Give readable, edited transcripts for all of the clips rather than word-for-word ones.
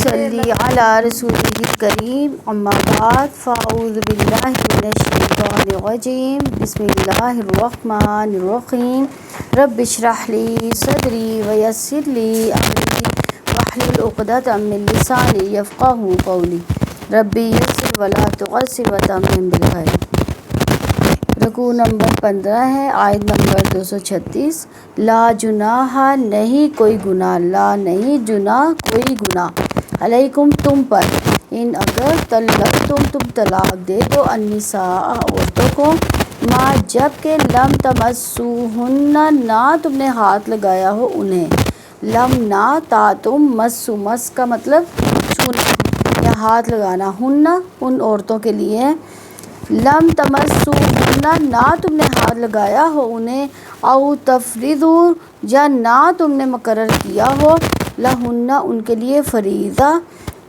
صلی علی رسول کریم اما بعد فاعوذ باللہ من الشیطان الرجیم بسم اللہ الرحمن الرحیم رب اشرح لی صدری ویسر لی امری واحلل عقدۃ من لسانی یفقہوا قولی ربی یسر ولا تعسر وتمم بالخیر۔ رکوع نمبر 15 ہے، آیت نمبر 236۔ لا جناح نہیں کوئی گناہ، لا نہیں جناح کوئی گناہ، علیکم تم پر، ان اگر طلقتم تم طلاق دے دو النساء عورتوں کو، ما جب کہ لم تمسوہن نہ تم نے ہاتھ لگایا ہو انہیں، لم نہ تا تم مسو مس کا مطلب چھونا یا ہاتھ لگانا، ہن ان عورتوں کے لیے، لم تمسوہن نہ تم نے ہاتھ لگایا ہو انہیں، او تفریضو یا نہ تم نے مقرر کیا ہو، لہن ان کے لیے فریضہ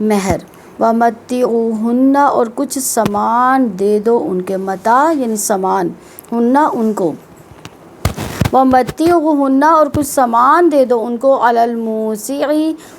مہر، ومتعوہن اور کچھ سامان دے دو ان کے، متاع یعنی سامان، ہن ان کو، ومتعوہن اور کچھ سامان دے دو ان کو، علی الموسع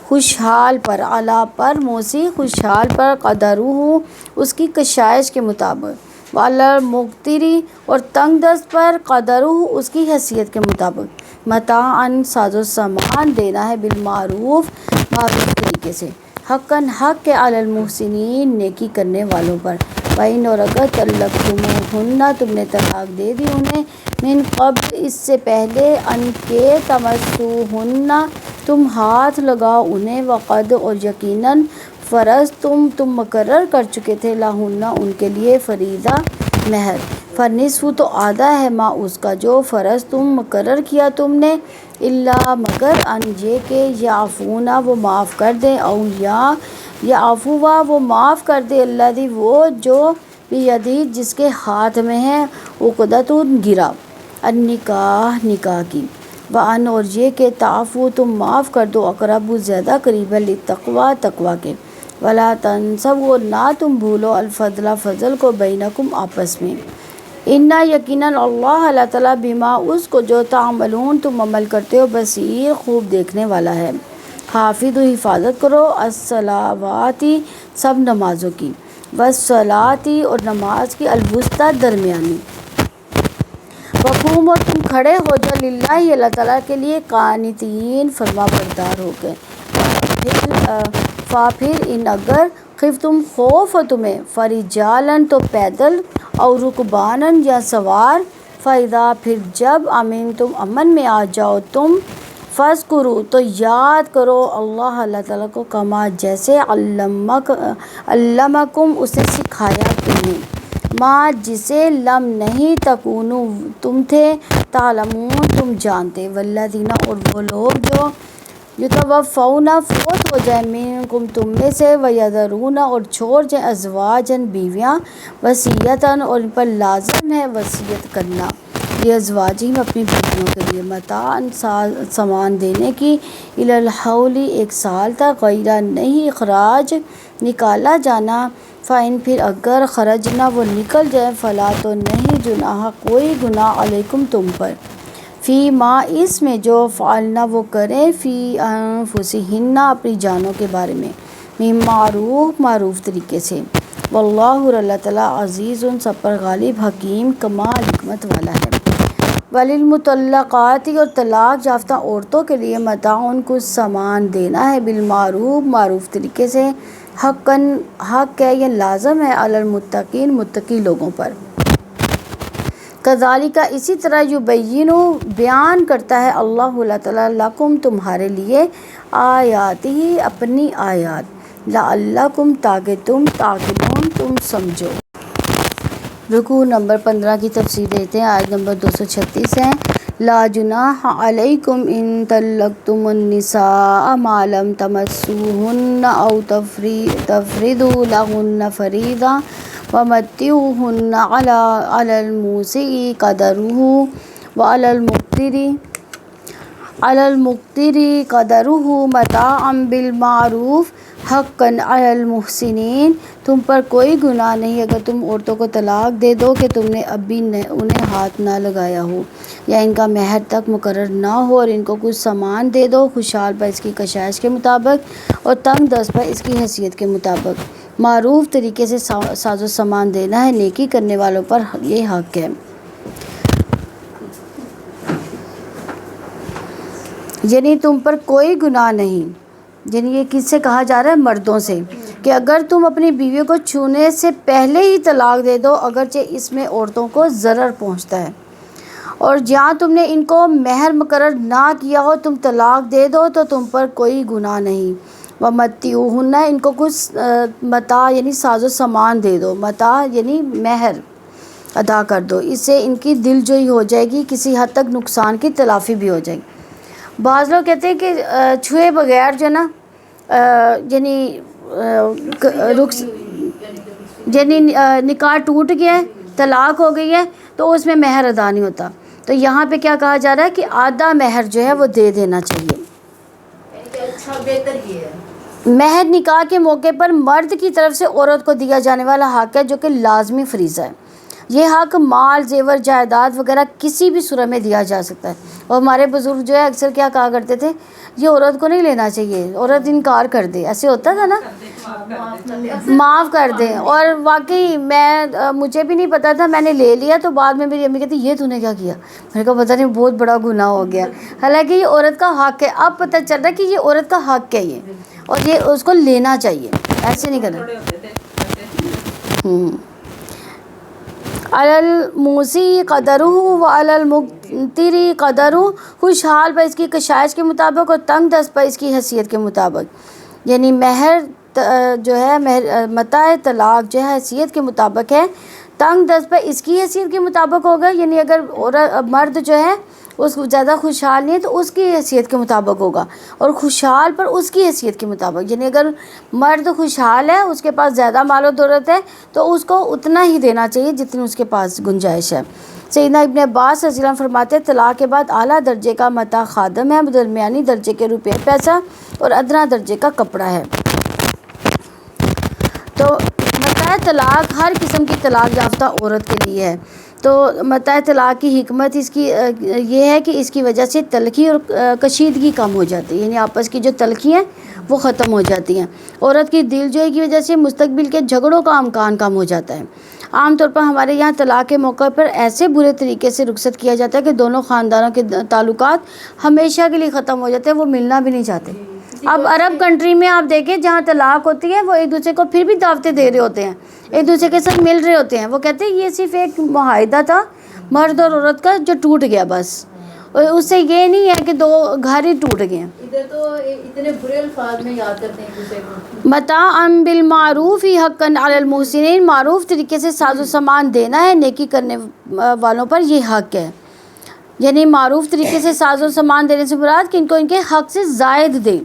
خوشحال پر، علی پر موسع خوشحال پر، قدرہ اس کی کشائش کے مطابق، وعلی المقتر اور تنگ دست پر، قدرہ اس کی حیثیت کے مطابق، متاعً ساز و سامان دینا ہے، بالمعروف معروف طریقے سے، حقاً حق کے، علی المحسنین نیکی کرنے والوں پر، وَإِنْ اور اگر طلقتموہن تم نے طلاق دے دی انہیں، من قبل اس سے پہلے، ان کے تمسوہن تم ہاتھ لگاؤ انہیں، وقد اور یقیناً فرضتم تم مقرر کر چکے تھے، لہن ان کے لیے فریضہ مہر، فالنصف تو آدھا ہے، ما اس کا جو فرض تم مقرر کیا تم نے، الا مگر ان یہ کہ یعفونا وہ معاف کر دیں، او یا یعفوا وہ معاف کر دے، الذی وہ جو بیدہ جس کے ہاتھ میں ہے، عقدۃ گرہ، النکاح نکاح کی، وان اور یہ کہ تعفو تم معاف کر دو، اقرب زیادہ قریب ہے، للتقوی تقوی کے، ولا تنسوا نہ تم بھولو، الفضل فضل کو، بینکم آپس میں، انا یقیناً اللہ اللہ تعالیٰ بما اس کو جو تعملون تم عمل کرتے ہو، بصیر خوب دیکھنے والا ہے۔ حافظ حفاظت کرو، الصلاواتی سب نمازوں کی، والصلاۃ اور نماز کی، الوسطی درمیانی، وقوموا تم کھڑے ہو جاؤ، للہ اللہ تعالیٰ کے لیے، قانتین فرما بردار ہو گئے، پھر ان اگر خفتم خوف ہو تمہیں، فرجالن تو پیدل، اور رکبانن یا سوار، فاذا پھر جب امنتم امن میں آ جاؤ تم، فاذکروا تو یاد کرو اللہ اللہ تعالیٰ کو، کما جیسے علمکم اسے سکھایا تمہیں، ما جسے لم نہیں تکونوا تم تھے، تعلمون تم جانتے، والذین اور وہ لوگ جو یتوفون فوت ہو جائیں، منکم تم میں سے، ویذرون اور چھوڑ جائیں، ازواجن بیویاں، وصیتاً اور ان پر لازم ہے وصیت کرنا، لازواجہم اپنی بیویوں کے لیے، متاعاً سامان دینے کی، الی الحول ایک سال تک، غیر نہیں اخراج نکالا جانا، فإن پھر اگر خرجنا وہ نکل جائے، فلا تو نہیں جناح کوئی گناہ، علیکم تم پر، فی ما اس میں جو فعلنا وہ کریں، فی انفسہن اپنی جانوں کے بارے میں، من معروف معروف طریقے سے، واللہ اور اللہ تعالیٰ عزیز سب پر غالب، حکیم کمال حکمت والا ہے۔ وللمطلقات اور طلاق یافتہ عورتوں کے لیے، متاع کچھ سامان دینا ہے، بالمعروف معروف طریقے سے، حقاً حق ہے یا لازم ہے، علی المتقین متقی لوگوں پر، کذالک اسی طرح، یبین بیان کرتا ہے اللہ اللہ تعالیٰ، لکم تمہارے لیے، آیاتہ اپنی آیات، لعلکم تاکہ تم، تعقلون تم سمجھو۔ رکوع نمبر 15 کی تفسیر دیتے ہیں، آیت نمبر 236 ہے، لا جناح علیکم ان طلقتم النساء ما لم تمسوہن او تفرضوا لہن فریضہ، ومتعوہن علی الموسع قدرہ وعلی المقتر علی المقتری قدرہ متاعا بالمعروف حقا علی المحسنین، تم پر کوئی گناہ نہیں اگر تم عورتوں کو طلاق دے دو کہ تم نے ابھی انہیں ہاتھ نہ لگایا ہو یا ان کا مہر تک مقرر نہ ہو، اور ان کو کچھ سامان دے دو، خوشحال پر اس کی کشائش کے مطابق اور تنگ دست پر اس کی حیثیت کے مطابق۔ معروف طریقے سے ساز و سامان دینا ہے، نیکی کرنے والوں پر یہ حق ہے۔ یعنی تم پر کوئی گناہ نہیں، یعنی یہ کس سے کہا جا رہا ہے؟ مردوں سے، کہ اگر تم اپنی بیوی کو چھونے سے پہلے ہی طلاق دے دو اگرچہ اس میں عورتوں کو ضرر پہنچتا ہے، اور جہاں تم نے ان کو مہر مقرر نہ کیا ہو تم طلاق دے دو تو تم پر کوئی گناہ نہیں۔ وَمَتِّعُوهُنَّ، ان کو کچھ متاع یعنی ساز و سامان دے دو، متاع یعنی مہر ادا کر دو، اس سے ان کی دل جوئی ہو جائے گی، کسی حد تک نقصان کی تلافی بھی ہو جائے گی۔ بعض لوگ کہتے ہیں کہ چھوئے بغیر جو نا یعنی یعنی نکاح ٹوٹ گیا ہے، طلاق ہو گئی ہے تو اس میں مہر ادا نہیں ہوتا، تو یہاں پہ کیا کہا جا رہا ہے کہ آدھا مہر جو ہے وہ دے دینا چاہیے۔ اچھا بہتر یہ ہے، مہر نکاح کے موقع پر مرد کی طرف سے عورت کو دیا جانے والا حق ہے جو کہ لازمی فریضہ ہے۔ یہ حق مال، زیور، جائیداد وغیرہ کسی بھی صورت میں دیا جا سکتا ہے، اور ہمارے بزرگ جو ہے اکثر کیا کہا کرتے تھے، یہ عورت کو نہیں لینا چاہیے، عورت انکار کر دے، ایسے ہوتا تھا نا، معاف کر دیں۔ اور واقعی مجھے بھی نہیں پتا تھا، میں نے لے لیا تو بعد میں میری امی کہتی یہ تو نے کیا کیا، میں نے کہا پتہ نہیں بہت بڑا گناہ ہو گیا، حالانکہ یہ عورت کا حق ہے، اب پتہ چل رہا ہے کہ یہ عورت کا حق ہے یہ، اور یہ اس کو لینا چاہیے، ایسے نہیں کرنا۔ علی الموسی قدرہ وعلی المقتری قدرہ، خوشحال پر اس کی کشائش کے مطابق اور تنگ دست پر اس کی حیثیت کے مطابق، یعنی مہر جو ہے متاع طلاق جو ہے حیثیت کے مطابق ہے، تنگ دست پر اس کی حیثیت کے مطابق ہوگا، یعنی اگر مرد جو ہے اس کو زیادہ خوشحال نہیں ہے تو اس کی حیثیت کے مطابق ہوگا، اور خوشحال پر اس کی حیثیت کے مطابق، یعنی اگر مرد خوشحال ہے، اس کے پاس زیادہ مال و دولت ہے تو اس کو اتنا ہی دینا چاہیے جتنی اس کے پاس گنجائش ہے۔ سیدنا ابن عباس رضی اللہ عنہ فرماتے ہیں طلاق کے بعد اعلیٰ درجے کا متاع خادم ہے، درمیانی درجے کے روپے پیسہ اور ادنا درجے کا کپڑا ہے۔ تو متاع طلاق ہر قسم کی طلاق یافتہ عورت کے لیے ہے۔ تو متاع طلاق کی حکمت اس کی یہ ہے کہ اس کی وجہ سے تلخی اور کشیدگی کم ہو جاتی ہے، یعنی آپس کی جو تلخی ہیں وہ ختم ہو جاتی ہیں۔ عورت کی دل جوئی کی وجہ سے مستقبل کے جھگڑوں کا امکان کم ہو جاتا ہے۔ عام طور پر ہمارے یہاں طلاق کے موقع پر ایسے برے طریقے سے رخصت کیا جاتا ہے کہ دونوں خاندانوں کے تعلقات ہمیشہ کے لیے ختم ہو جاتے ہیں، وہ ملنا بھی نہیں چاہتے۔ اب عرب کنٹری میں آپ دیکھیں جہاں طلاق ہوتی ہے وہ ایک دوسرے کو پھر بھی دعوتیں دے رہے ہوتے ہیں، ایک دوسرے کے ساتھ مل رہے ہوتے ہیں، وہ کہتے ہیں یہ صرف ایک معاہدہ تھا مرد اور عورت کا جو ٹوٹ گیا بس، اور اس سے یہ نہیں ہے کہ دو گھر ہی ٹوٹ گئے ہیں۔ ادھر تو اتنے برے الفاظ میں یاد کرتے ہیں ایک دوسرے کو۔ متاعا بالمعروف حقا علی المحسنین، معروف طریقے سے ساز و سامان دینا ہے، نیکی کرنے والوں پر یہ حق ہے، یعنی معروف طریقے سے ساز و سامان دینے سے مراد کہ ان کو ان کے حق سے زائد دیں،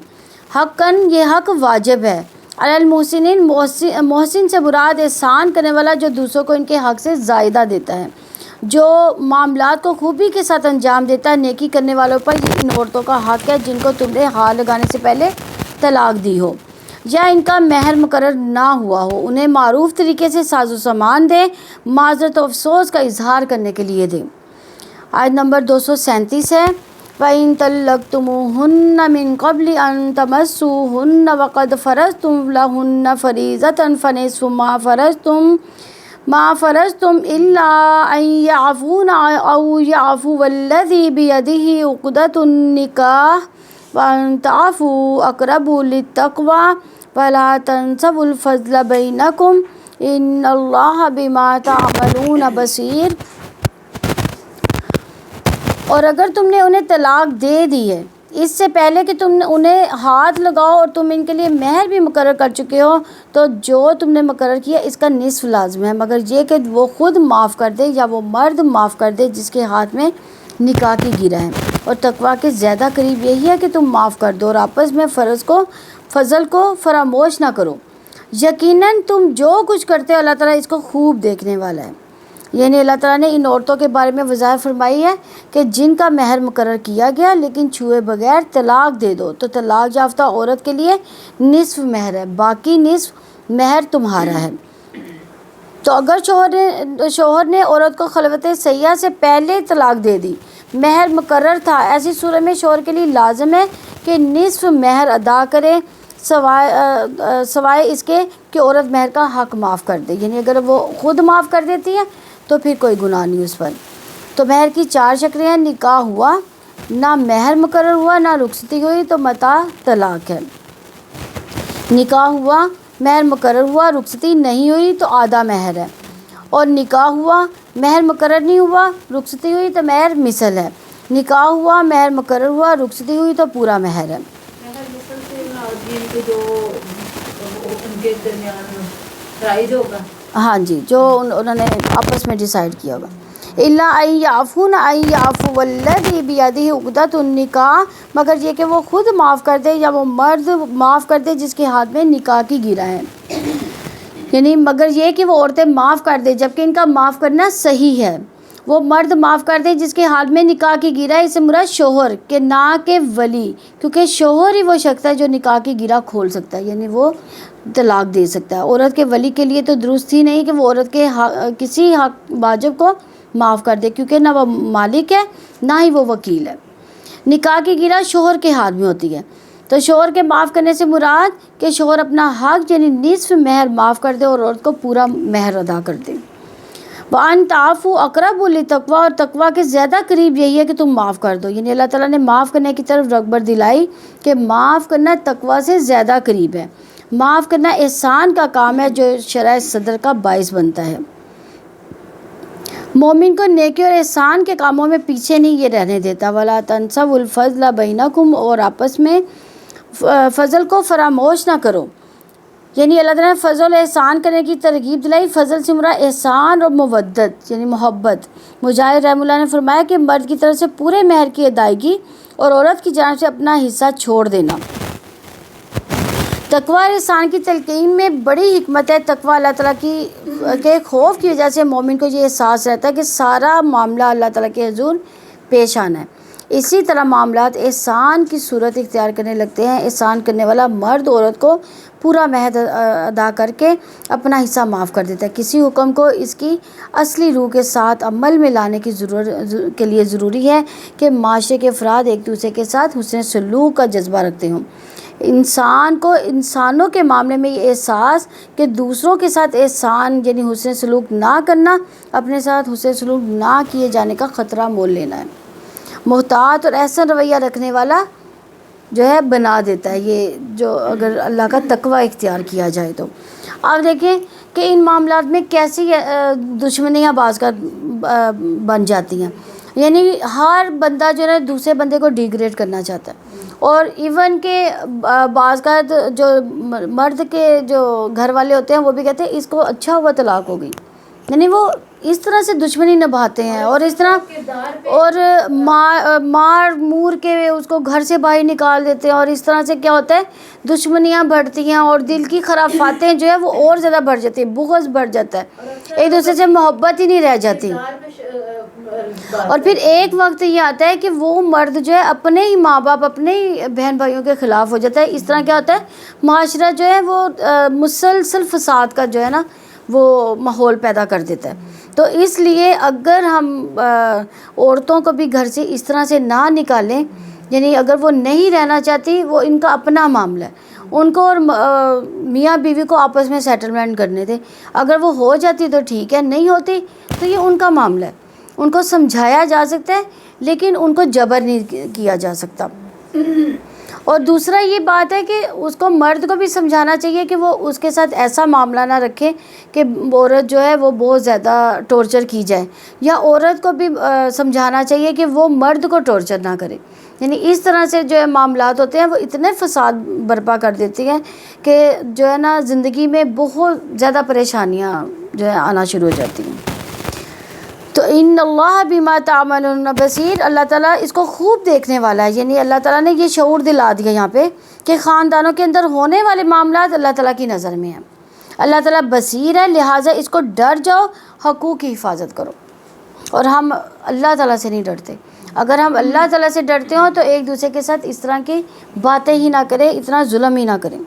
حقاً یہ حق واجب ہے، علی المحسنین محسن سے مراد احسان کرنے والا جو دوسروں کو ان کے حق سے زائدہ دیتا ہے، جو معاملات کو خوبی کے ساتھ انجام دیتا ہے۔ نیکی کرنے والوں پر یہ ان عورتوں کا حق ہے جن کو تم نے ہاتھ لگانے سے پہلے طلاق دی ہو یا ان کا مہر مقرر نہ ہوا ہو، انہیں معروف طریقے سے ساز و سامان دیں، معذرت و افسوس کا اظہار کرنے کے لیے دیں۔ آیت نمبر 237 ہے، وَإِن طَلَّقْتُمُوهُنَّ مِن قَبْلِ أَن تَمَسُّوهُنَّ وَقَدْ فَرَضْتُمْ لَهُنَّ فَرِيضَةً فَنِصْفُ مَا فَرَضْتُمْ إِلَّا أَن يَعْفُونَ أَوْ يَعْفُوَ الَّذِي بِيَدِهِ عُقْدَةُ النِّكَاحِ وَأَن تَعْفُوا أَقْرَبُ لِلتَّقْوَىٰ وَلَا تَنسَوُا الْفَضْلَ بَيْنَكُمْ إِنَّ اللَّهَ بِمَا تَعْمَلُونَ بَصِيرٌ۔ اور اگر تم نے انہیں طلاق دے دی ہے اس سے پہلے کہ تم انہیں ہاتھ لگاؤ اور تم ان کے لیے مہر بھی مقرر کر چکے ہو، تو جو تم نے مقرر کیا اس کا نصف لازم ہے، مگر یہ کہ وہ خود معاف کر دے یا وہ مرد معاف کر دے جس کے ہاتھ میں نکاح کی گرہ ہے، اور تقویٰ کے زیادہ قریب یہی ہے کہ تم معاف کر دو اور آپس میں فضل کو فراموش نہ کرو، یقیناً تم جو کچھ کرتے ہو اللہ تعالیٰ اس کو خوب دیکھنے والا ہے۔ یعنی اللہ تعالیٰ نے ان عورتوں کے بارے میں وضاحت فرمائی ہے کہ جن کا مہر مقرر کیا گیا لیکن چھوئے بغیر طلاق دے دو تو طلاق یافتہ عورت کے لیے نصف مہر ہے، باقی نصف مہر تمہارا ہے۔ تو اگر شوہر نے عورت کو خلوت سیاح سے پہلے طلاق دے دی، مہر مقرر تھا، ایسی صورت میں شوہر کے لیے لازم ہے کہ نصف مہر ادا کرے سوائے اس کے کہ عورت مہر کا حق معاف کر دے، یعنی اگر وہ خود معاف کر دیتی ہے تو پھر کوئی گناہ نہیں اس پر۔ تو مہر کی 4 شکلیں ہیں، نکاح ہوا، نہ مہر مقرر ہوا، نہ رخصتی ہوئی تو متاع طلاق ہے۔ نکاح ہوا، مہر مقرر ہوا، رخصتی نہیں ہوئی تو آدھا مہر ہے، اور نکاح ہوا، مہر مقرر نہیں ہوا، رخصتی ہوئی تو مہر مثل ہے۔ نکاح ہوا، مہر مقرر ہوا، رخصتی ہوئی تو پورا مہر ہے۔ مہر مثل سے ناظرین کو جو ان کے درمیان رائج ہوگا، ہاں جی، جو انہوں نے آپس میں ڈیسائیڈ کیا ہوگا۔ الا ان یعفون ان یعفو والذی بیدہ عقدۃ النکاح، مگر یہ کہ وہ خود معاف کر دے یا وہ مرد معاف کر دے جس کے ہاتھ میں نکاح کی گرہ ہے، یعنی مگر یہ کہ وہ عورتیں معاف کر دے جبکہ ان کا معاف کرنا صحیح ہے۔ وہ مرد معاف کر دے جس کے ہاتھ میں نکاح کی گرہ ہے، اس سے مراد شوہر کے نہ کہ ولی، کیونکہ شوہر ہی وہ شخص ہے جو نکاح کی گرہ کھول سکتا ہے، یعنی وہ طلاق دے سکتا ہے۔ عورت کے ولی کے لیے تو درست ہی نہیں کہ وہ عورت کے کسی حق واجب کو معاف کر دے، کیونکہ نہ وہ مالک ہے نہ ہی وہ وکیل ہے۔ نکاح کی گرہ شوہر کے ہاتھ میں ہوتی ہے، تو شوہر کے معاف کرنے سے مراد کہ شوہر اپنا حق یعنی نصف مہر معاف کر دے اور عورت کو پورا مہر ادا کر دے۔ وَأَن تَعْفُوا أَقْرَبُ لِلتَّقْوَىٰ، اور تقویٰ کے زیادہ قریب یہی ہے کہ تم معاف کر دو، یعنی اللہ تعالیٰ نے معاف کرنے کی طرف رغبت دلائی کہ معاف کرنا تقویٰ سے زیادہ قریب ہے۔ معاف کرنا احسان کا کام ہے جو شرح صدر کا باعث بنتا ہے۔ مومن کو نیکی اور احسان کے کاموں میں پیچھے نہیں یہ رہنے دیتا۔ وَلَا تَنْسَوْا الْفَضْلَ بَيْنَكُمْ، اور آپس میں فضل کو فراموش نہ کرو، یعنی اللہ تعالیٰ نے فضل احسان کرنے کی ترغیب دلائی۔ فضل سے مراد احسان اور مودت یعنی محبت۔ مجاہد رحمہ اللہ نے فرمایا کہ مرد کی طرف سے پورے مہر کی ادائیگی اور عورت کی جانب سے اپنا حصہ چھوڑ دینا۔ تقویٰ اور احسان کی تلقین میں بڑی حکمت ہے۔ تقویٰ اللہ تعالیٰ کے خوف کی وجہ سے مومن کو یہ احساس رہتا ہے کہ سارا معاملہ اللہ تعالیٰ کے حضور پیش آنا ہے۔ اسی طرح معاملات احسان کی صورت اختیار کرنے لگتے ہیں۔ احسان کرنے والا مرد عورت کو پورا مہر ادا کر کے اپنا حصہ معاف کر دیتا ہے۔ کسی حکم کو اس کی اصلی روح کے ساتھ عمل میں لانے کی کے لیے ضروری ہے کہ معاشرے کے افراد ایک دوسرے کے ساتھ حسن سلوک کا جذبہ رکھتے ہوں۔ انسان کو انسانوں کے معاملے میں یہ احساس کہ دوسروں کے ساتھ احسان یعنی حسن سلوک نہ کرنا، اپنے ساتھ حسن سلوک نہ کیے جانے کا خطرہ مول لینا ہے، محتاط اور احسن رویہ رکھنے والا جو ہے بنا دیتا ہے، یہ جو اگر اللہ کا تقویٰ اختیار کیا جائے تو۔ آپ دیکھیں کہ ان معاملات میں کیسی دشمنیاں بعض کا بن جاتی ہیں، یعنی ہر بندہ جو ہے دوسرے بندے کو ڈیگریڈ کرنا چاہتا ہے، اور ایون کہ بعض کا جو مرد کے جو گھر والے ہوتے ہیں وہ بھی کہتے ہیں اس کو اچھا ہوا طلاق ہو گئی، یعنی وہ اس طرح سے دشمنی نبھاتے ہیں اور اس طرح اور مار مور کے اس کو گھر سے باہر نکال دیتے ہیں، اور اس طرح سے کیا ہوتا ہے دشمنیاں بڑھتی ہیں اور دل کی خرافاتیں جو ہے وہ اور زیادہ بڑھ جاتی ہیں، بغض بڑھ جاتا ہے، ایک دوسرے سے محبت ہی نہیں رہ جاتی۔ اور پھر ایک وقت یہ آتا ہے کہ وہ مرد جو ہے اپنے ہی ماں باپ اپنے ہی بہن بھائیوں کے خلاف ہو جاتا ہے۔ اس طرح کیا ہوتا ہے معاشرہ جو ہے وہ مسلسل فساد کا جو ہے نا وہ ماحول پیدا کر دیتا ہے۔ تو اس لیے اگر ہم عورتوں کو بھی گھر سے اس طرح سے نہ نکالیں، یعنی اگر وہ نہیں رہنا چاہتی وہ ان کا اپنا معاملہ ہے، ان کو اور میاں بیوی کو آپس میں سیٹلمنٹ کرنے دیں، اگر وہ ہو جاتی تو ٹھیک ہے، نہیں ہوتی تو یہ ان کا معاملہ ہے، ان کو سمجھایا جا سکتا ہے لیکن ان کو جبر نہیں کیا جا سکتا۔ اور دوسرا یہ بات ہے کہ اس کو مرد کو بھی سمجھانا چاہیے کہ وہ اس کے ساتھ ایسا معاملہ نہ رکھے کہ عورت جو ہے وہ بہت زیادہ ٹورچر کی جائے، یا عورت کو بھی سمجھانا چاہیے کہ وہ مرد کو ٹورچر نہ کرے، یعنی اس طرح سے جو ہے معاملات ہوتے ہیں وہ اتنے فساد برپا کر دیتی ہیں کہ جو ہے نا زندگی میں بہت زیادہ پریشانیاں جو ہے آنا شروع ہو جاتی ہیں۔ تو ان اللہ بما تعملون بصیر، اللہ تعالیٰ اس کو خوب دیکھنے والا ہے، یعنی اللہ تعالیٰ نے یہ شعور دلا دیا یہاں پہ کہ خاندانوں کے اندر ہونے والے معاملات اللہ تعالیٰ کی نظر میں ہیں۔ اللہ تعالیٰ بصیر ہے، لہٰذا اس کو ڈر جاؤ، حقوق کی حفاظت کرو۔ اور ہم اللہ تعالیٰ سے نہیں ڈرتے۔ اگر ہم اللہ تعالیٰ سے ڈرتے ہوں تو ایک دوسرے کے ساتھ اس طرح کی باتیں ہی نہ کریں، اتنا ظلم ہی نہ کریں۔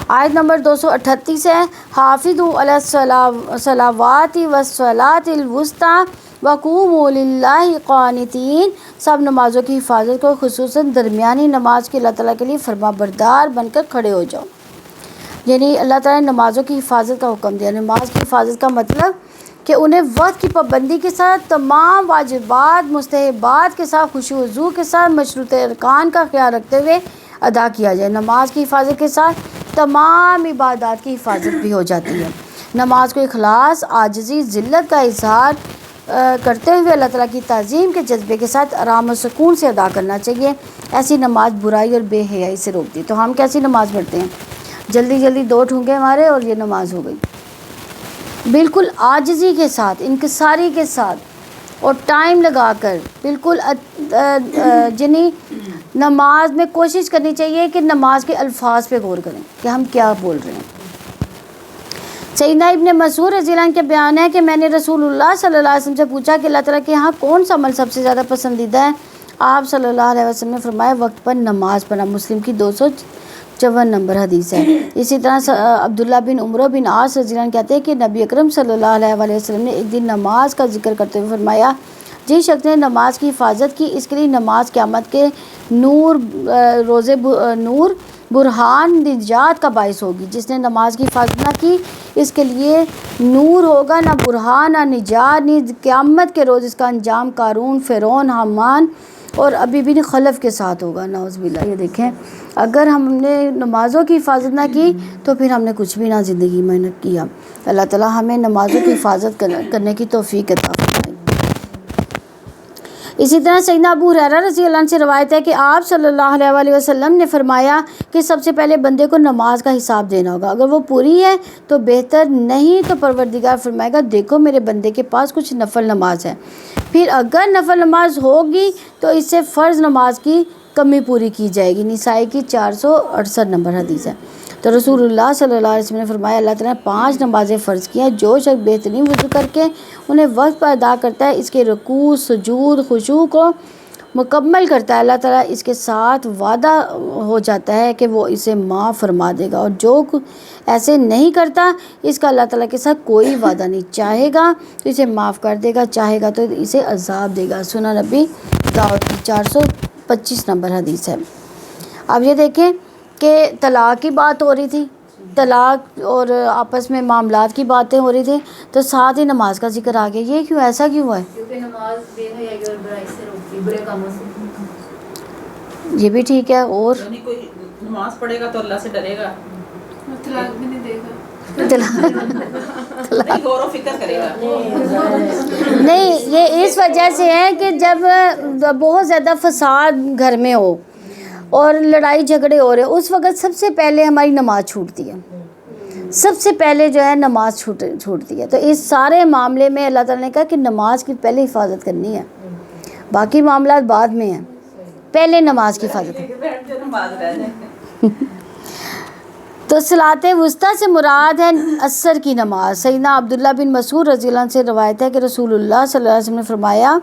آیت نمبر 238 ہے، حافظوا علی الصلوات والصلاۃ الوسطیٰ وقوموا للہ قانتین۔ سب نمازوں کی حفاظت کو، خصوصاً درمیانی نماز کی اللہ تعالیٰ کے لیے فرما بردار بن کر کھڑے ہو جاؤ۔ یعنی اللہ تعالیٰ نے نمازوں کی حفاظت کا حکم دیا۔ نماز کی حفاظت کا مطلب کہ انہیں وقت کی پابندی کے ساتھ، تمام واجبات مستحبات کے ساتھ، خشوع و خضوع کے ساتھ، مشروط ارکان کا خیال رکھتے ہوئے ادا کیا جائے۔ نماز کی حفاظت کے ساتھ تمام عبادات کی حفاظت بھی ہو جاتی ہے۔ نماز کو اخلاص، عاجزی، ذلت کا اظہار کرتے ہوئے اللہ تعالیٰ کی تعظیم کے جذبے کے ساتھ آرام و سکون سے ادا کرنا چاہیے۔ ایسی نماز برائی اور بے حیائی سے روکتی ہے۔ تو ہم کیسی نماز پڑھتے ہیں؟ جلدی جلدی 2 ٹھونکے ہمارے اور یہ نماز ہو گئی، بالکل عاجزی کے ساتھ، انکساری کے ساتھ اور ٹائم لگا کر، بالکل جنہیں نماز میں کوشش کرنی چاہیے کہ نماز کے الفاظ پہ غور کریں کہ ہم کیا بول رہے ہیں۔ سیدنا ابن مسعود رضی اللہ عنہ کے بیان ہے کہ میں نے رسول اللہ صلی اللہ علیہ وسلم سے پوچھا کہ اللہ تعالیٰ کے یہاں کون سا عمل سب سے زیادہ پسندیدہ ہے؟ آپ صلی اللہ علیہ وسلم نے فرمایا وقت پر نماز پڑھنا۔ مسلم کی 254 نمبر حدیث ہے۔ اسی طرح عبداللہ بن عمرو بن عاص رضی اللہ عنہ کہتے ہیں کہ نبی اکرم صلی اللہ علیہ وسلم نے ایک دن نماز کا ذکر کرتے ہوئے فرمایا، جس شخص نے نماز کی حفاظت کی، اس کے لیے نماز قیامت کے نور، روزے نور، برہان، نجات کا باعث ہوگی۔ جس نے نماز کی حفاظت نہ کی، اس کے لیے نور ہوگا، نہ برہان، نہ نجات، نہ قیامت کے روز اس کا انجام قارون، فرعون، حامان اور ابی بن خلف کے ساتھ ہوگا، نعوذ باللہ۔ یہ دیکھیں، اگر ہم نے نمازوں کی حفاظت نہ کی تو پھر ہم نے کچھ بھی نہ زندگی میں نہ کیا۔ اللہ تعالیٰ ہمیں نمازوں کی حفاظت کرنے کی توفیق عطا فرمائے۔ اسی طرح سیدنا ابو ہریرہ رضی اللہ عنہ سے روایت ہے کہ آپ صلی اللہ علیہ وسلم نے فرمایا کہ سب سے پہلے بندے کو نماز کا حساب دینا ہوگا، اگر وہ پوری ہے تو بہتر، نہیں تو پروردگار فرمائے گا دیکھو میرے بندے کے پاس کچھ نفل نماز ہے، پھر اگر نفل نماز ہوگی تو اس سے فرض نماز کی کمی پوری کی جائے گی۔ نسائی کی 468 نمبر حدیث ہے۔ تو رسول اللہ صلی اللہ علیہ وسلم نے فرمایا اللہ تعالیٰ نے 5 نمازیں فرض کی ہیں، جو شخص بہترین وضو کر کے انہیں وقت پر ادا کرتا ہے، اس کے رکوع، سجود، خشوع کو مکمل کرتا ہے، اللہ تعالیٰ اس کے ساتھ وعدہ ہو جاتا ہے کہ وہ اسے معاف فرما دے گا، اور جو ایسے نہیں کرتا اس کا اللہ تعالیٰ کے ساتھ کوئی وعدہ نہیں، چاہے گا تو اسے معاف کر دے گا، چاہے گا تو اسے عذاب دے گا۔ سنن نبی داؤد کی 425 نمبر حدیث ہے۔ اب یہ دیکھیں کہ طلاق کی بات ہو رہی تھی، طلاق اور آپس میں معاملات کی باتیں ہو رہی تھی، تو ساتھ ہی نماز کا ذکر آ گیا۔ یہ کیوں، ایسا کیوں ہے؟ کیونکہ نماز بے حیائی اور برائی سے روکتی ہے، برے کاموں سے۔ یہ بھی ٹھیک ہے، اور یعنی کوئی نماز پڑھے گا تو اللہ سے ڈرے گا، طلاق بھی نہیں دے گا، نہیں غور و فکر کرے گا۔ نہیں، یہ اس وجہ سے ہے کہ جب بہت زیادہ فساد گھر میں ہو اور لڑائی جھگڑے ہو رہے، اس وقت سب سے پہلے ہماری نماز چھوٹتی ہے، سب سے پہلے جو ہے نماز چھوٹتی ہے۔ تو اس سارے معاملے میں اللہ تعالیٰ نے کہا کہ نماز کی پہلے حفاظت کرنی ہے، باقی معاملات بعد میں ہیں، پہلے نماز کی حفاظت ہے۔ تو صلاۃ وسطیٰ سے مراد ہے عصر کی نماز۔ سیدنا عبداللہ بن مسعود رضی اللہ عنہ سے روایت ہے کہ رسول اللہ صلی اللہ علیہ وسلم نے فرمایا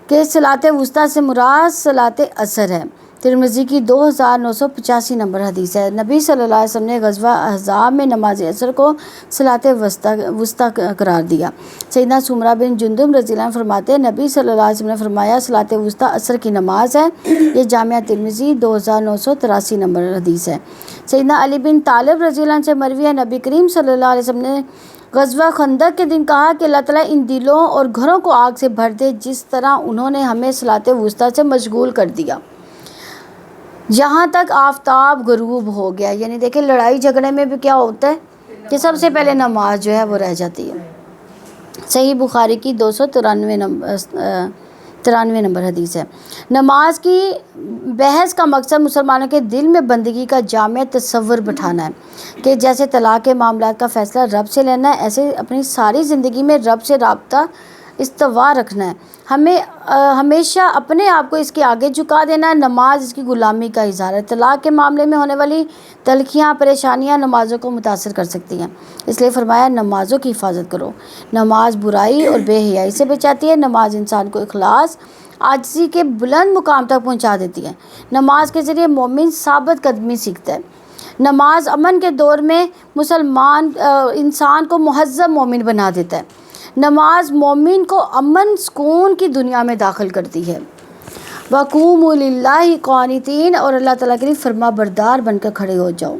کہ صلاۃ وسطیٰ سے مراد صلاۃ عصر ہے۔ ترمذی کی 2985 نمبر حدیث ہے۔ نبی صلی اللہ علیہ وسلم نے غزوہ احزاب میں نماز عصر کو صلاۃ وسطیٰ قرار دیا۔ سیدنا سمرہ بن جندب رضی اللہ عنہ فرماتے ہیں نبی صلی اللہ علیہ وسلم نے فرمایا صلاۃ وسطیٰ عصر کی نماز ہے۔ یہ جامعہ ترمذی 2983 نمبر حدیث ہے۔ سیدنا علی بن طالب رضی اللہ عنہ سے مروی ہے نبی کریم صلی اللہ علیہ وسلم نے غزوہ خندق کے دن کہا کہ اللہ تعالیٰ ان دلوں اور گھروں کو آگ سے بھر دے جس طرح انہوں نے ہمیں صلاۃ وسطیٰ سے مشغول کر دیا یہاں تک آفتاب غروب ہو گیا۔ یعنی دیکھیں لڑائی جھگڑے میں بھی کیا ہوتا ہے کہ سب سے پہلے نماز جو ہے وہ رہ جاتی ہے۔ صحیح بخاری کی 293 نمبر حدیث ہے۔ نماز کی بحث کا مقصد مسلمانوں کے دل میں بندگی کا جامع تصور بٹھانا ہے کہ جیسے طلاق کے معاملات کا فیصلہ رب سے لینا ہے، ایسے اپنی ساری زندگی میں رب سے رابطہ استوا رکھنا ہے، ہمیں ہمیشہ اپنے آپ کو اس کے آگے جھکا دینا ہے۔ نماز اس کی غلامی کا اظہار ہے۔ طلاق کے معاملے میں ہونے والی تلخیاں، پریشانیاں نمازوں کو متاثر کر سکتی ہیں، اس لیے فرمایا نمازوں کی حفاظت کرو۔ نماز برائی اور بے حیائی سے بچاتی ہے۔ نماز انسان کو اخلاص، عاجزی کے بلند مقام تک پہنچا دیتی ہے۔ نماز کے ذریعے مومن ثابت قدمی سیکھتا ہے۔ نماز امن کے دور میں مسلمان انسان کو مہذب مومن بنا دیتا ہے۔ نماز مومن کو امن سکون کی دنیا میں داخل کرتی ہے۔ وَقُومُوا لِلَّهِ قَانِتِينَ، اور اللہ تعالیٰ کے لیے فرما بردار بن کر کھڑے ہو جاؤ،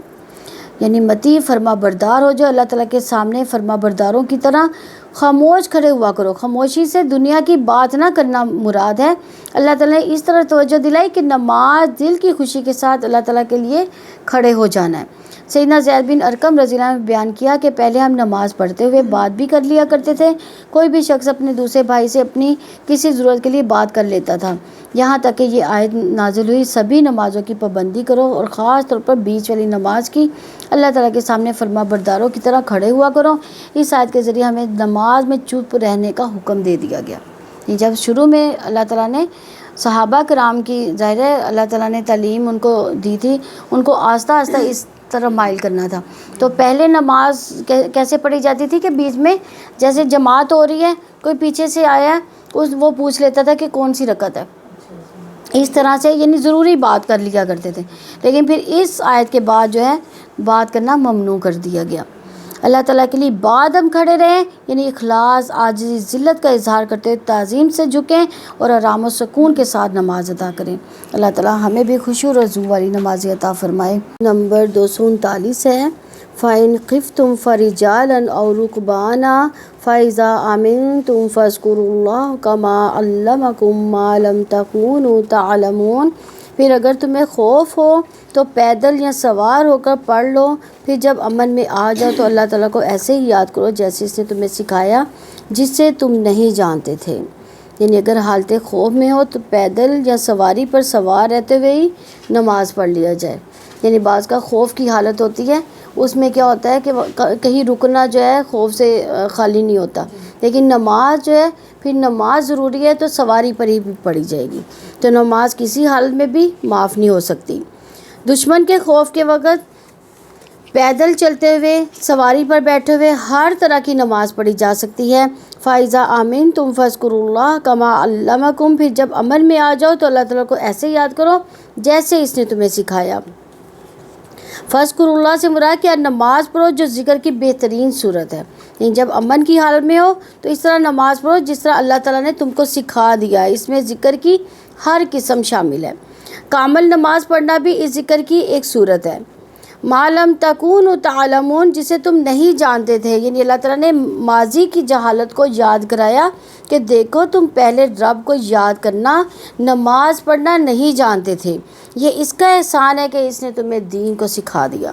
یعنی مطیع فرما بردار ہو جاؤ۔ اللہ تعالیٰ کے سامنے فرما برداروں کی طرح خاموش کھڑے ہوا کرو۔ خاموشی سے دنیا کی بات نہ کرنا مراد ہے۔ اللہ تعالیٰ نے اس طرح توجہ دلائی کہ نماز دل کی خوشی کے ساتھ اللہ تعالیٰ کے لیے کھڑے ہو جانا ہے۔ سیدنا زید بن ارقم رضی اللہ عنہ نے بیان کیا کہ پہلے ہم نماز پڑھتے ہوئے بات بھی کر لیا کرتے تھے۔ کوئی بھی شخص اپنے دوسرے بھائی سے اپنی کسی ضرورت کے لیے بات کر لیتا تھا، یہاں تک کہ یہ آیت نازل ہوئی، سبھی نمازوں کی پابندی کرو اور خاص طور پر بیچ والی نماز کی، اللہ تعالیٰ کے سامنے فرما برداروں کی طرح کھڑے ہوا کرو۔ اس آیت کے ذریعے ہمیں نماز میں چپ رہنے کا حکم دے دیا گیا۔ یہ جب شروع میں اللہ تعالیٰ نے صحابہ کرام کی، ظاہر ہے اللہ تعالیٰ نے تعلیم ان کو دی تھی، ان کو آہستہ آہستہ اس طرف مائل کرنا تھا۔ تو پہلے نماز کیسے پڑھی جاتی تھی کہ بیچ میں جیسے جماعت ہو رہی ہے، کوئی پیچھے سے آیا ہے، وہ پوچھ لیتا تھا کہ کون سی رکعت ہے، اس طرح سے یعنی ضروری بات کر لیا کرتے تھے۔ لیکن پھر اس آیت کے بعد جو ہے بات کرنا ممنوع کر دیا گیا۔ اللہ تعالیٰ کے لیے بعد ہم کھڑے رہیں، یعنی اخلاص، عاجزی، ذلت کا اظہار کرتے ہوئے تعظیم سے جھکیں اور آرام و سکون کے ساتھ نماز ادا کریں۔ اللہ تعالیٰ ہمیں بھی خشوع و رضو والی نماز عطا فرمائے۔ نمبر 239 ہے فَإِنْ خِفْتُمْ فَرِجَالًا أَوْ رُكْبَانًا فَإِذَا أَمِنْتُمْ فَاذْكُرُوا اللَّهَ كَمَا عَلَّمَكُم مَّا لَمْ تَكُونُوا تَعْلَمُونَ۔ پھر اگر تمہیں خوف ہو تو پیدل یا سوار ہو کر پڑھ لو، پھر جب امن میں آ جاؤ تو اللہ تعالیٰ کو ایسے ہی یاد کرو جیسے اس نے تمہیں سکھایا جس سے تم نہیں جانتے تھے۔ یعنی اگر حالت خوف میں ہو تو پیدل یا سواری پر سوار رہتے ہوئے ہی نماز پڑھ لیا جائے۔ یعنی بعض کا خوف کی حالت ہوتی ہے، اس میں کیا ہوتا ہے کہ کہیں رکنا جو ہے خوف سے خالی نہیں ہوتا، لیکن نماز جو ہے پھر نماز ضروری ہے تو سواری پر ہی بھی پڑھی جائے گی، تو نماز کسی حالت میں بھی معاف نہیں ہو سکتی۔ دشمن کے خوف کے وقت پیدل چلتے ہوئے، سواری پر بیٹھے ہوئے ہر طرح کی نماز پڑھی جا سکتی ہے۔ فَإِذَا أَمِنْتُمْ فَاذْكُرُوا اللَّهَ كَمَا عَلَّمَكُم، پھر جب امن میں آ جاؤ تو اللہ تعالیٰ کو ایسے یاد کرو جیسے اس نے تمہیں سکھایا۔ فَاذْكُرُوا اللَّهَ سے مراد کیا؟ نماز پڑھو جو ذکر کی بہترین صورت ہے، یعنی جب امن کی حالت میں ہو تو اس طرح نماز پڑھو جس طرح اللہ تعالیٰ نے تم کو سکھا دیا ہے۔ اس میں ذکر کی ہر قسم شامل ہے۔ کامل نماز پڑھنا بھی اس ذکر کی ایک صورت ہے۔ مَا لَمْ تَكُونُوا تَعْلَمُونَ، جسے تم نہیں جانتے تھے، یعنی اللہ تعالیٰ نے ماضی کی جہالت کو یاد کرایا کہ دیکھو تم پہلے رب کو یاد کرنا، نماز پڑھنا نہیں جانتے تھے، یہ اس کا احسان ہے کہ اس نے تمہیں دین کو سکھا دیا۔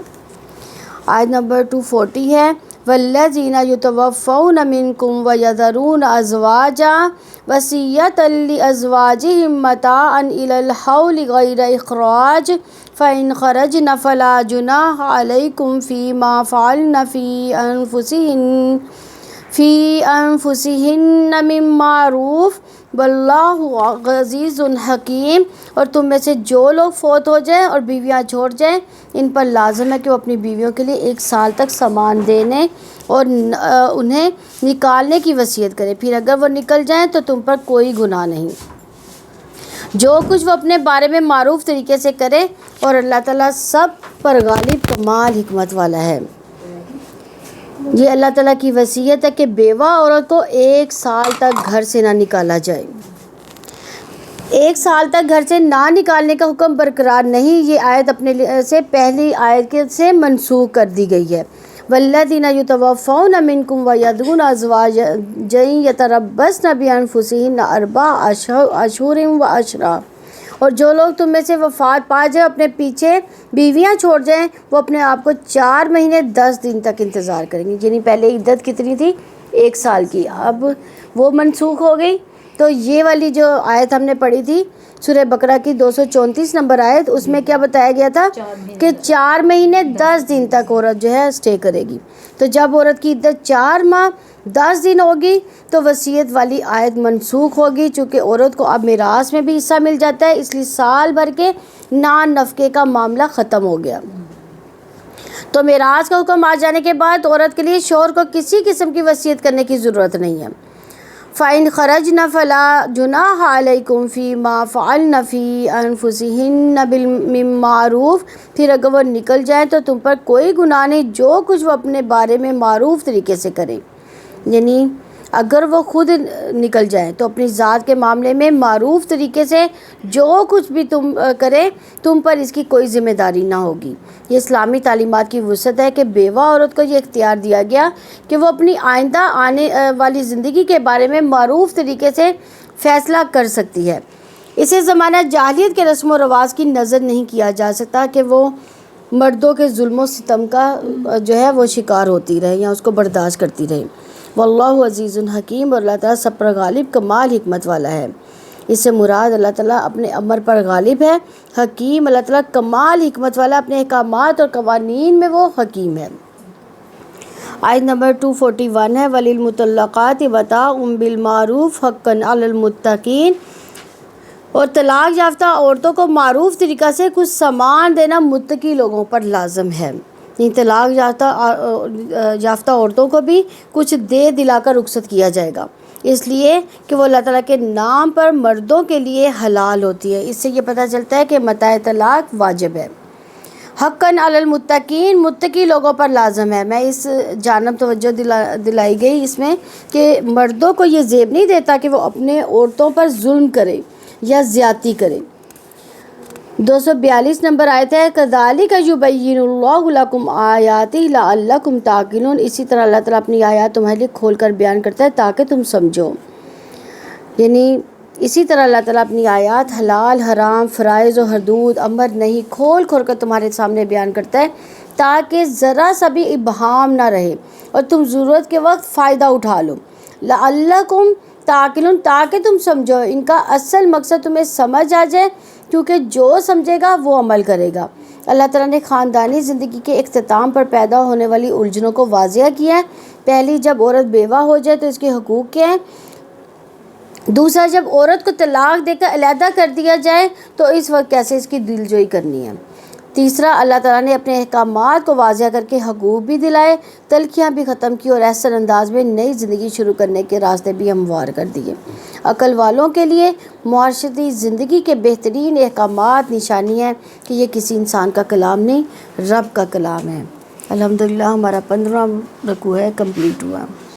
آیت نمبر 240 ہے وَالَّذِينَ يُتَوَفَّوْنَ مِنْكُمْ وَيَذَرُونَ أَزْوَاجًا وَصِيَّةً لِأَزْوَاجِهِمْ مَتَاعًا إِلَى الْحَوْلِ غَيْرَ إِخْرَاجٍ فَإِنْ خَرَجْنَ فَلَا جُنَاحَ عَلَيْكُمْ فِيمَا فَعَلْنَ فِي أَنفُسِهِنَّ مِن مَّعْرُوفٍ وَاللَّهُ عَزِيزٌ حَكِيمٌ۔ اور تم میں سے جو لوگ فوت ہو جائیں اور بیویاں چھوڑ جائیں، ان پر لازم ہے کہ وہ اپنی بیویوں کے لیے 1 سال تک سامان دینے اور انہیں نکالنے کی وصیت کرے، پھر اگر وہ نکل جائیں تو تم پر کوئی گناہ نہیں۔ جو کچھ وہ اپنے بارے میں معروف طریقے سے کرے، اور اللہ تعالیٰ سب پر غالب کمال حکمت والا ہے۔ یہ اللہ تعالیٰ کی وصیت ہے کہ بیوہ عورت کو 1 سال تک گھر سے نہ نکالا جائے۔ 1 سال تک گھر سے نہ نکالنے کا حکم برقرار نہیں، یہ آیت اپنے سے پہلی آیت سے منسوخ کر دی گئی ہے۔ وَالَّذِينَ يُتَوَفَّوْنَ مِنْكُمْ وَيَذَرُونَ أَزْوَاجًا يَتَرَبَّصْنَ بِأَنفُسِهِنَّ 4 أَشْهُرٍ وَعَشْرًا، اور جو لوگ تم میں سے وفات پا جائیں اپنے پیچھے بیویاں چھوڑ جائیں، وہ اپنے آپ کو 4 مہینے 10 دن تک انتظار کریں گے۔ یعنی پہلے عدت کتنی تھی؟ 1 سال کی، اب وہ منسوخ ہو گئی تو یہ والی جو آیت ہم نے پڑھی تھی سورہ بقرہ کی 234 نمبر آیت، اس میں کیا بتایا گیا تھا کہ 4 مہینے 10 دن تک عورت جو ہے اسٹے کرے گی. تو جب عورت کی عدت 4 ماہ 10 دن ہوگی تو وصیت والی آیت منسوخ ہوگی، چونکہ عورت کو اب میراث میں بھی حصہ مل جاتا ہے، اس لیے سال بھر کے نان نفقے کا معاملہ ختم ہو گیا. تو میراث کا حکم آ جانے کے بعد عورت کے لیے شوہر کو کسی قسم کی وصیت کرنے کی ضرورت نہیں ہے. فَإِنْ خَرَجْنَ فَلَا جُنَاحَ عَلَيْكُمْ فِي مَا فَعَلْنَ فِي أَنفُسِهِنَّ بِالْمَعْرُوفِ، پھر اگر وہ نکل جائیں تو تم پر کوئی گناہ نہیں جو کچھ وہ اپنے بارے میں معروف طریقے سے کریں. یعنی اگر وہ خود نکل جائیں تو اپنی ذات کے معاملے میں معروف طریقے سے جو کچھ بھی تم کرے تم پر اس کی کوئی ذمہ داری نہ ہوگی. یہ اسلامی تعلیمات کی وسعت ہے کہ بیوہ عورت کو یہ اختیار دیا گیا کہ وہ اپنی آئندہ آنے والی زندگی کے بارے میں معروف طریقے سے فیصلہ کر سکتی ہے. اسے زمانہ جاہلیت کے رسم و رواج کی نظر نہیں کیا جا سکتا کہ وہ مردوں کے ظلم و ستم کا جو ہے وہ شکار ہوتی رہے یا اس کو برداشت کرتی رہے. واللہ عزیز حکیم، اور اللہ تعالیٰ سب پر غالب کمال حکمت والا ہے. اس سے مراد اللہ تعالیٰ اپنے امر پر غالب ہے. حکیم، اللہ تعالیٰ کمال حکمت والا، اپنے احکامات اور قوانین میں وہ حکیم ہے. آیت نمبر 241 ہے وَلِلْمُطَلَّقَاتِ مَتَاعٌ بِالْمَعْرُوفِ حَقًّا عَلَى الْمُتَّقِينَ، اور طلاق یافتہ عورتوں کو معروف طریقہ سے کچھ سامان دینا متقی لوگوں پر لازم ہے. طلاق یافتہ عورتوں کو بھی کچھ دے دلا کر رخصت کیا جائے گا، اس لیے کہ وہ اللہ تعالیٰ کے نام پر مردوں کے لیے حلال ہوتی ہے. اس سے یہ پتہ چلتا ہے کہ متاع طلاق واجب ہے. حقاً علی المتقین، متقی لوگوں پر لازم ہے. میں اس جانب توجہ دلائی گئی اس میں کہ مردوں کو یہ زیب نہیں دیتا کہ وہ اپنے عورتوں پر ظلم کرے یا زیادتی کرے. 242 نمبر آیت ہے کذالک یبین اللہ لکم آیاتہ لعلکم تعقلون، اسی طرح اللہ تعالیٰ اپنی آیات تمہارے لیے کھول کر بیان کرتا ہے تاکہ تم سمجھو. یعنی اسی طرح اللہ تعالیٰ اپنی آیات حلال حرام فرائض و حدود امر نہیں کھول کھول کر تمہارے سامنے بیان کرتا ہے تاکہ ذرا سا بھی ابہام نہ رہے اور تم ضرورت کے وقت فائدہ اٹھا لو. لعلکم تعقلون، تاکہ تم سمجھو. ان کا اصل مقصد تمہیں سمجھ آ جائے، کیونکہ جو سمجھے گا وہ عمل کرے گا. اللہ تعالیٰ نے خاندانی زندگی کے اختتام پر پیدا ہونے والی الجھنوں کو واضح کیا ہے. پہلی، جب عورت بیوہ ہو جائے تو اس کے حقوق کیا ہیں. دوسرا، جب عورت کو طلاق دے کر علیحدہ کر دیا جائے تو اس وقت کیسے اس کی دلجوئی کرنی ہے. تیسرا، اللہ تعالیٰ نے اپنے احکامات کو واضح کر کے حقوق بھی دلائے، تلخیاں بھی ختم کی اور احسن انداز میں نئی زندگی شروع کرنے کے راستے بھی ہموار کر دیے. عقل والوں کے لیے معاشرتی زندگی کے بہترین احکامات نشانی ہے کہ یہ کسی انسان کا کلام نہیں، رب کا کلام ہے. الحمدللہ ہمارا 15واں رکوع ہے کمپلیٹ ہوا.